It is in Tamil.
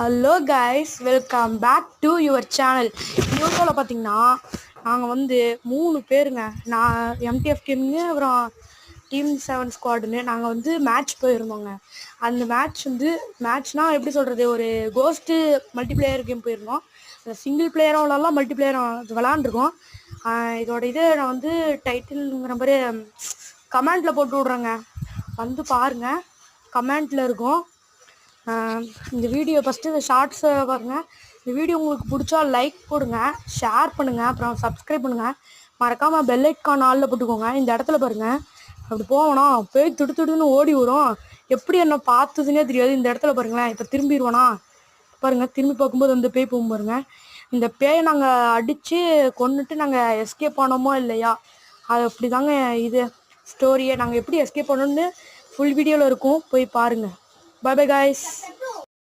Hello guys, welcome back to your channel. யூடியூப்ல பார்த்தீங்கன்னா நாங்கள் வந்து 3 பேருங்க. நான் எம்டிஎஃப் டீம்னு, அப்புறம் டீம் 7 ஸ்குவாடுன்னு நாங்கள் வந்து மேட்ச் போயிருந்தோங்க. அந்த மேட்ச்னால் எப்படி சொல்கிறது, ஒரு கோஸ்ட்டு மல்டிப்ளேயர் கேம் போயிருந்தோம். அந்த சிங்கிள் பிளேயரும் விளாட்லாம், மல்டிப்ளேயரும் விளாண்டுருக்கோம். இதோட நான் வந்து டைட்டில்ங்கிற மாதிரி கமெண்ட்டில் போட்டு விட்றேங்க, வந்து பாருங்கள். கமெண்ட்டில் இருக்கும். இந்த வீடியோ ஃபஸ்ட்டு இந்த ஷார்ட்ஸை பாருங்கள். இந்த வீடியோ உங்களுக்கு பிடிச்சா லைக் போடுங்க, ஷேர் பண்ணுங்கள், அப்புறம் சப்ஸ்கிரைப் பண்ணுங்கள். மறக்காமல் பெல் ஐக்கான் ஆளில் போட்டுக்கோங்க. இந்த இடத்துல பாருங்கள், அப்படி போவோனா போய் துடுன்னு ஓடி வரும். எப்படி என்ன பார்த்ததுன்னே தெரியாது. இந்த இடத்துல பாருங்களேன், இப்போ திரும்பிடுவோனா பாருங்கள். திரும்பி பார்க்கும்போது அந்த பேய் போகும் பாருங்கள். இந்த பேயை நாங்கள் அடித்து கொண்டுட்டு நாங்கள் எஸ்கேப் பண்ணோமோ இல்லையா, அது அப்படி தாங்க இது ஸ்டோரியை. நாங்கள் எப்படி எஸ்கேப் பண்ணோன்னு ஃபுல் வீடியோவில் இருக்கும், போய் பாருங்கள். Bye bye guys.